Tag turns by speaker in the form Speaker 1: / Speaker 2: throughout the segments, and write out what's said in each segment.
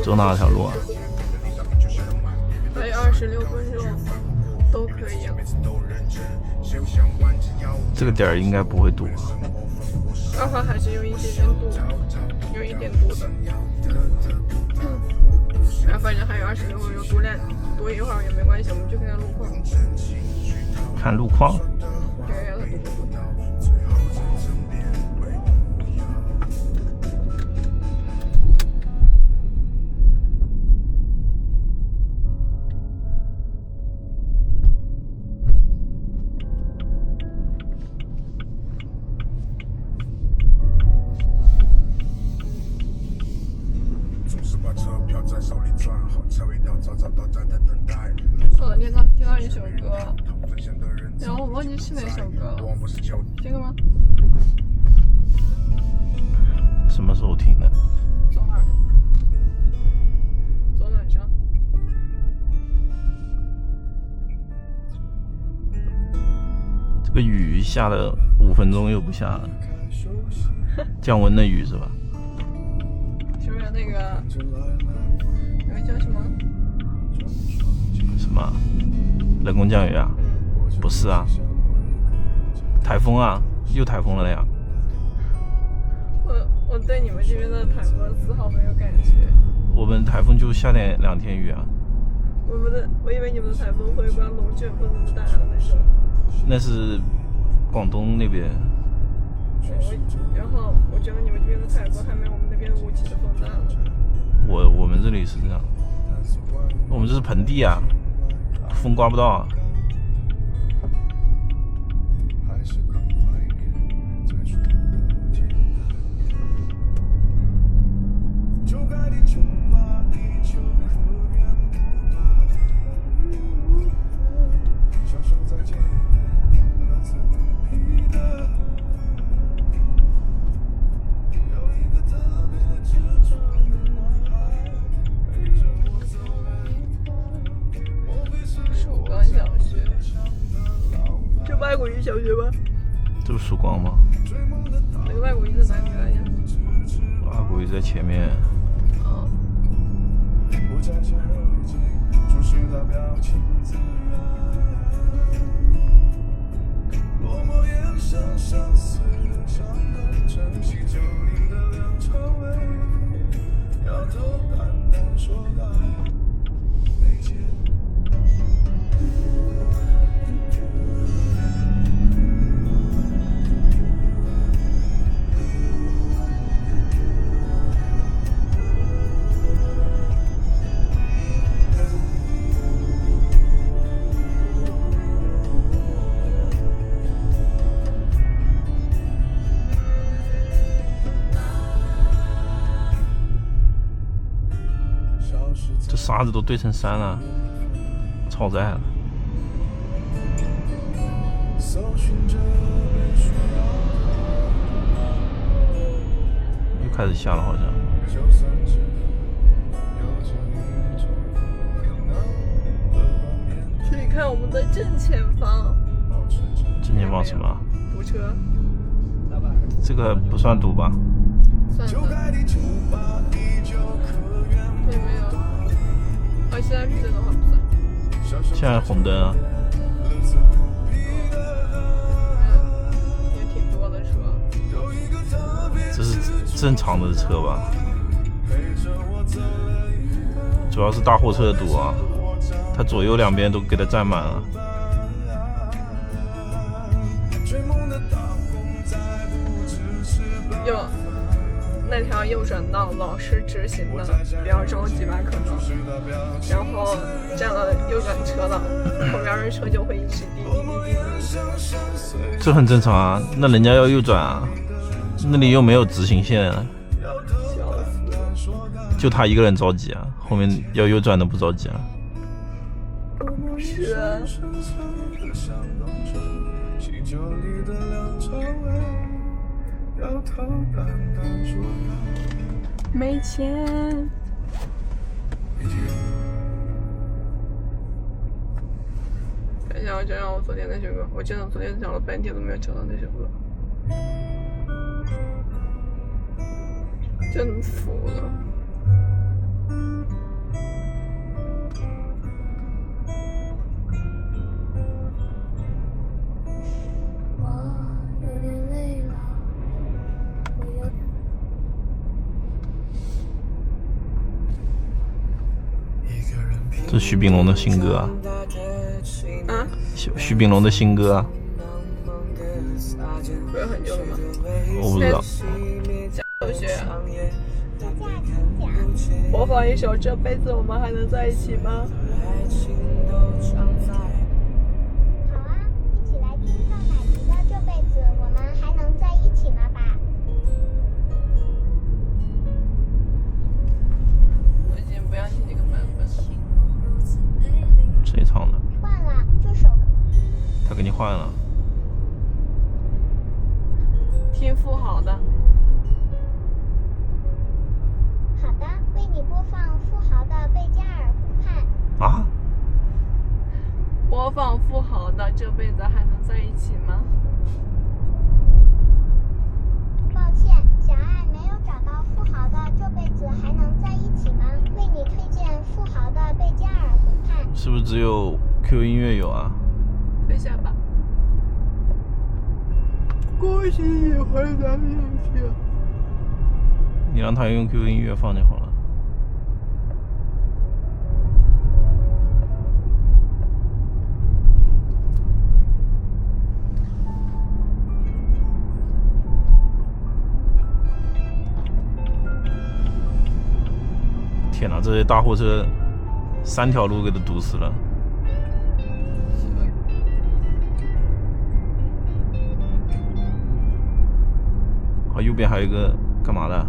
Speaker 1: 走哪条路啊？
Speaker 2: 还有26分钟，都可以。
Speaker 1: 这个点儿应该不会堵。
Speaker 2: 2号还是有一点点堵，有一点堵的。反正还有26分钟，多一会儿也没关系，我们就看看路况。
Speaker 1: 看路况。
Speaker 2: 对呀，它堵不堵？我听到一首歌，然后我忘记是哪首歌了。这个吗？
Speaker 1: 什么时候听的？
Speaker 2: 昨晚上。
Speaker 1: 这个雨下了5分钟又不下了，降温的雨是吧？
Speaker 2: 是不是那个叫什么？
Speaker 1: 什么？人工降雨啊？不是啊，台风啊，又台风了呀。
Speaker 2: 我对你们这边的台风丝毫没有感觉。
Speaker 1: 我们台风就下2天雨啊。
Speaker 2: 我以为你们的台风会刮龙卷风那么大的那种。
Speaker 1: 那是广东那边。
Speaker 2: 然后我觉得你们这边的台风还没有我们那边的雾气的风大呢。
Speaker 1: 我们这里是这样，我们这是盆地啊，风刮不到啊。
Speaker 2: 外国语小学吧？
Speaker 1: 这不曙光吗？
Speaker 2: 那个外国语在哪里来呀？
Speaker 1: 外国语在前面。
Speaker 2: 哦。
Speaker 1: 这沙子都堆成山了，超载了。又开始下了，好像。
Speaker 2: 所以看我们的正前方。
Speaker 1: 正前方什么？
Speaker 2: 堵车。
Speaker 1: 这个不算堵吧？
Speaker 2: 算的。对，没有。哦，现在绿灯的话不算。
Speaker 1: 现在红灯啊。
Speaker 2: 也挺多的车。
Speaker 1: 这是正常的车吧？主要是大货车堵啊，它左右两边都给它占满了。
Speaker 2: 有那条右转道老是直行的，比较着急吧可能，然后占了右转车道，后边的车就会一直滴滴滴滴滴。
Speaker 1: 这很正常啊，那人家要右转啊，那里又没有直行线啊，就他一个人着急啊，后面要右转的不着急啊。
Speaker 2: 是啊。没钱。等一下，我就让我昨天那首歌，我真的昨天找了半天都没有找到那首歌，真服了。
Speaker 1: 是徐秉龙的新歌啊？
Speaker 2: 啊？
Speaker 1: 徐秉龙的新歌啊？
Speaker 2: 不是很久了吗？
Speaker 1: 我不知道。
Speaker 2: 同学，播放一首《这辈子我们还能在一起吗》。
Speaker 3: 好啊，一起来听赵乃迪的《这辈子我们还能在一起吗》吧。
Speaker 2: 我已经不要听这个版本。
Speaker 1: 谁唱的？
Speaker 3: 换了这首歌。
Speaker 1: 他给你换了。
Speaker 2: 听富豪的。
Speaker 3: 好的，为你播放富豪的《贝加尔湖畔》。
Speaker 1: 啊？
Speaker 2: 播放富豪的《这辈子还能在一起吗》。
Speaker 3: 抱歉，小爱没有找到富豪的《这辈子还能在一起吗》。为你推荐富豪的《贝加尔湖畔》。
Speaker 1: 是不是只有 QQ 音乐有啊？
Speaker 2: 推下吧。恭喜你回答正确。
Speaker 1: 你让他用 QQ 音乐放就好了。天哪，这些大货车3条路给它堵死了。好，右边还有一个干嘛的？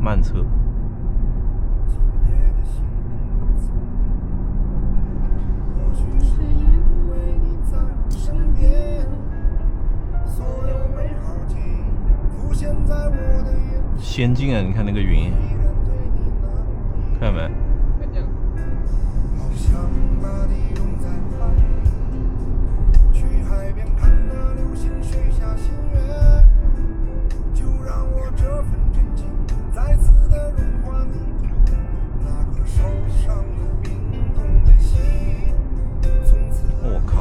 Speaker 1: 慢车。仙境啊！你看那个云，看见没？
Speaker 2: 看见了。
Speaker 1: 我靠！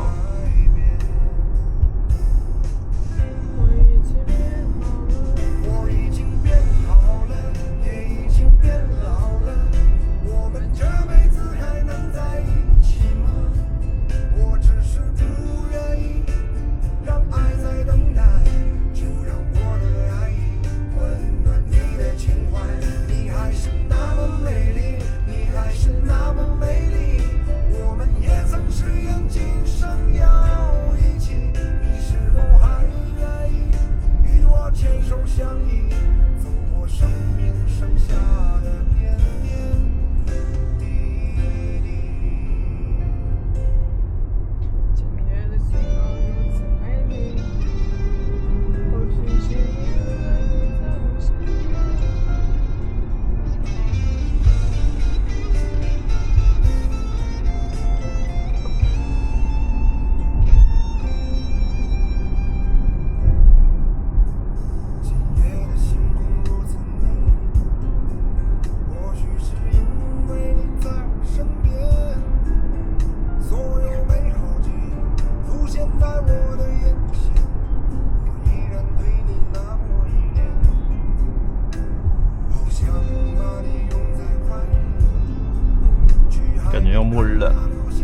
Speaker 1: 感觉要末日了，
Speaker 2: 是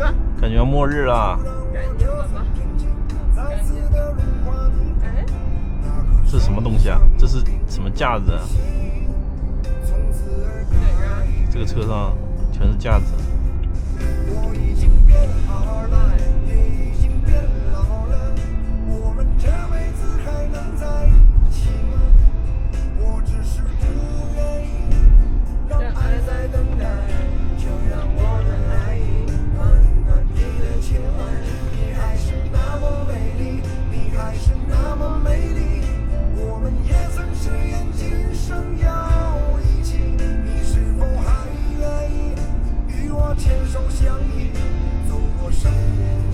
Speaker 2: 吧？
Speaker 1: 感觉要末日了。
Speaker 2: 感觉了吧？感觉。哎，
Speaker 1: 这是什么东西啊？这是什么架子啊？
Speaker 2: 哪个啊？
Speaker 1: 这个车上全是架子。
Speaker 4: 牵手相依，走过生命。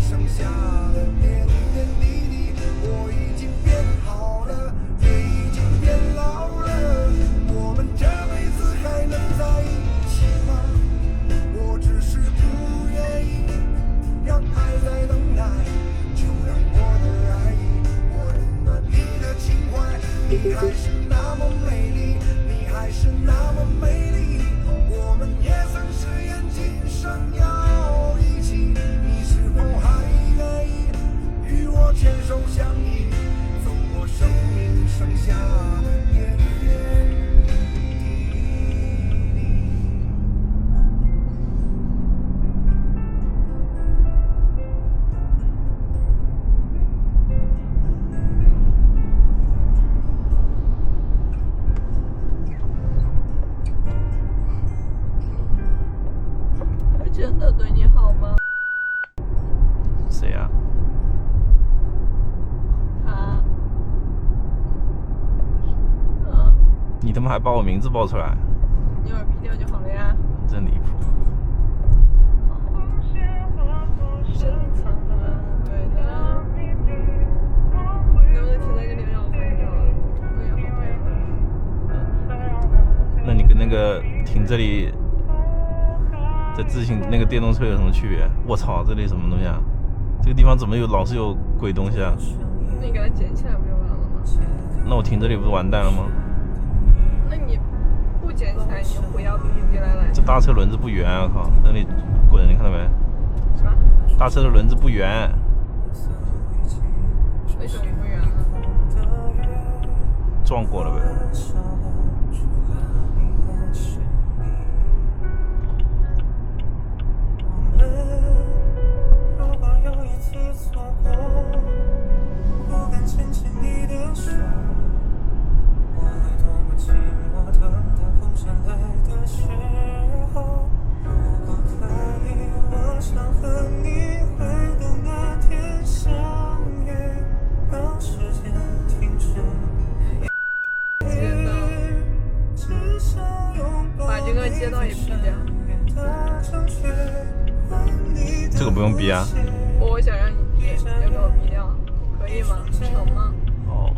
Speaker 1: 么还把我名字报出来？
Speaker 2: 你耳鼻掉就好了呀。
Speaker 1: 真离谱。
Speaker 2: 能不能停在这里让我拍照？我也好累。
Speaker 1: 那你跟那个停这里在自行那个电动车有什么区别？我操，这里什么东西啊？这个地方怎么老是有鬼东西啊？
Speaker 2: 那你给它捡起来不就完了吗？
Speaker 1: 那我停这里不是完蛋了吗？
Speaker 2: 那你不捡起来，你回要哔哔哔来。
Speaker 1: 这大车轮子不圆啊！靠，那里滚，你看到没？
Speaker 2: 是吧？
Speaker 1: 大车的轮子不圆。
Speaker 2: 为什么不圆呢？
Speaker 1: 撞过了呗。
Speaker 2: 把这个街道也逼掉。
Speaker 1: 这个不用逼啊。
Speaker 2: 我想让你逼，要给我逼掉，可以吗？成吗？
Speaker 1: 哦。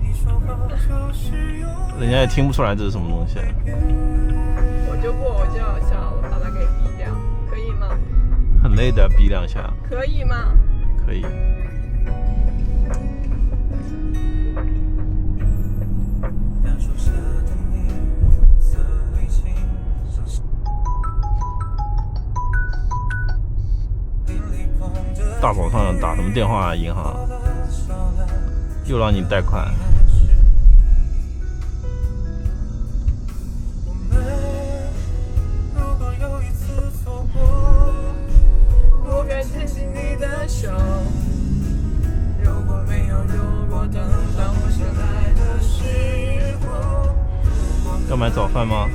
Speaker 1: 人家也听不出来这是什么东西。
Speaker 2: 我就要想把它给逼掉，可以吗？
Speaker 1: 很累的，逼两下。
Speaker 2: 可以吗？
Speaker 1: 可以。大早上打什么电话啊？银行又让你贷款。
Speaker 2: 我该牵起你的手，如果没有如果，等到我醒来的时候。
Speaker 1: 要买早饭吗？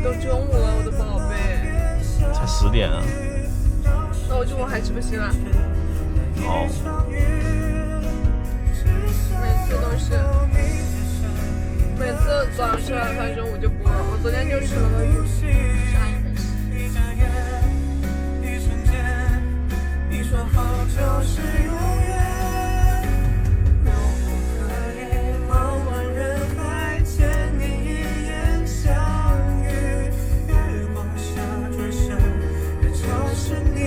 Speaker 2: 都中午了，我的宝贝。
Speaker 1: 才10点啊。
Speaker 2: 那我中午还吃不起了？
Speaker 1: 哦。
Speaker 2: 每次早上吃完饭中午就不饿。我昨天就吃了个鱼，啥也没吃。你说好就是永远，如果可以茫茫人海牵你一眼相遇，月光下转身的就是你。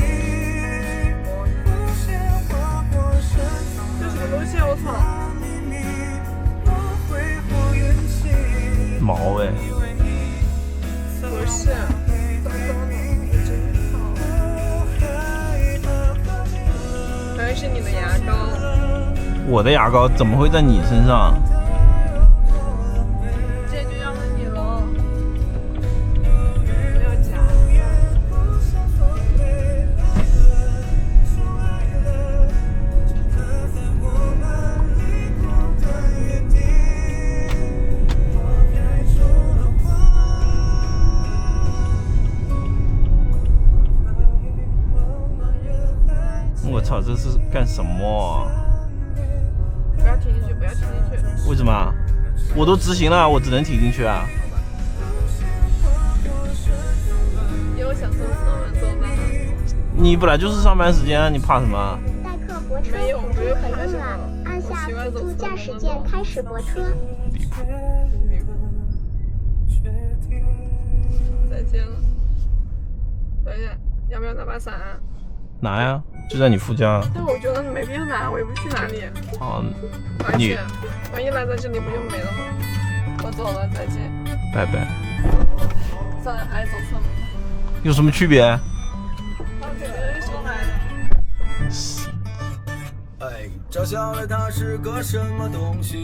Speaker 2: 这什么东西啊！我操！
Speaker 1: 毛哎！
Speaker 2: 不是，脏脏的，真好。好像是你的牙膏。
Speaker 1: 我的牙膏怎么会在你身上？
Speaker 2: 这就要问你喽。没有夹。
Speaker 1: 我操，这是干什么？
Speaker 2: 不要停进去，不要停进去。
Speaker 1: 为什么？我都执行了，我只能停进去啊。
Speaker 2: 因为我想厕所嘛，怎么办？
Speaker 1: 你本来就是上班时间啊，你怕什么？
Speaker 3: 代客泊车孔就很温暖，按下辅助驾驶键开始泊车。
Speaker 1: 离谱。
Speaker 2: 再见了。等一下，要不要拿把伞？
Speaker 1: 拿呀，就在你副驾。
Speaker 2: 但我觉得没必要拿，我也不去哪里。
Speaker 1: 哦，
Speaker 2: 你万一赖在这里不就没了吗？我走了，再见。
Speaker 1: 拜拜。
Speaker 2: 算了，还是走侧门。
Speaker 1: 有什么区别？
Speaker 2: 说来。
Speaker 4: 哎，赵小磊他是个什么东西？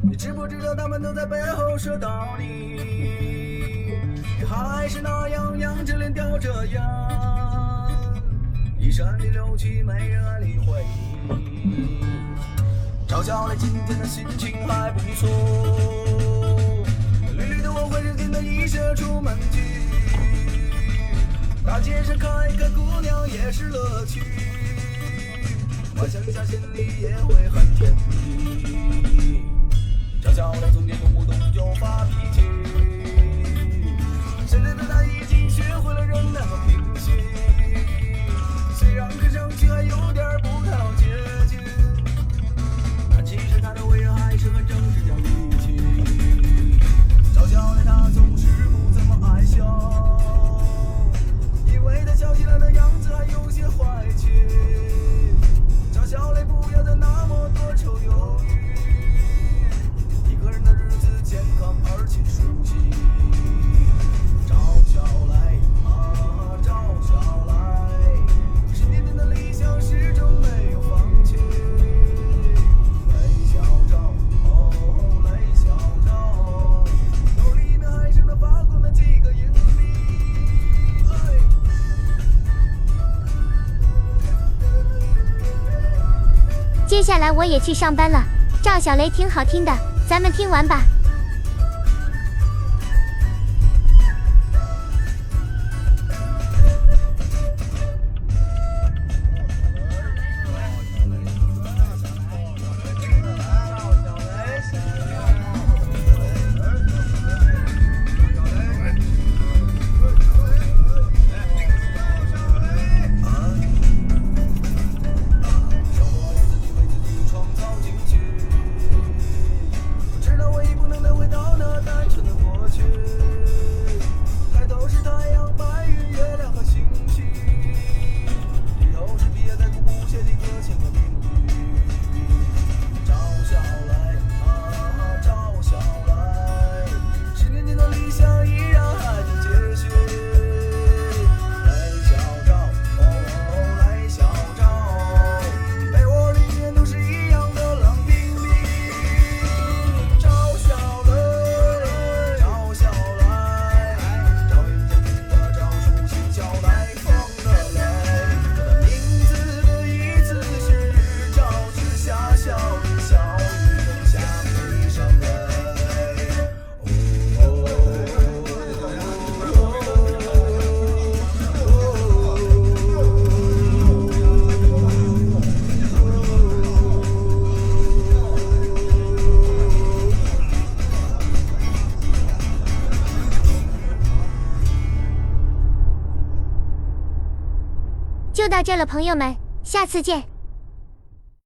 Speaker 4: 你知不知道他们都在背后说道理？你还是那样仰着脸叼着烟。衣衫里溜去，没人理会你。赵小磊今天的心情还不错，绿绿的我会认真的一些出门去。大街上看一个姑娘也是乐趣，幻想一下心里也会很甜蜜。赵小磊从前动不动就发脾气，现在的他已经学会了忍耐和平息，虽然看上去还有点不太好接近，但其实他的为人还是很正直讲义气。赵小磊他总是不怎么爱笑，因为他笑起来的样子还有些坏气。赵小磊不要再那么多愁忧郁，一个人的日子健康而且舒心。赵小磊啊，赵小磊，10年前的理想始终没有放弃。雷小赵，哦，雷小赵，兜里面还剩了发光的几个硬币。
Speaker 3: 接下来我也去上班了。赵小雷挺好听的，咱们听完吧。就到这了，朋友们，下次见。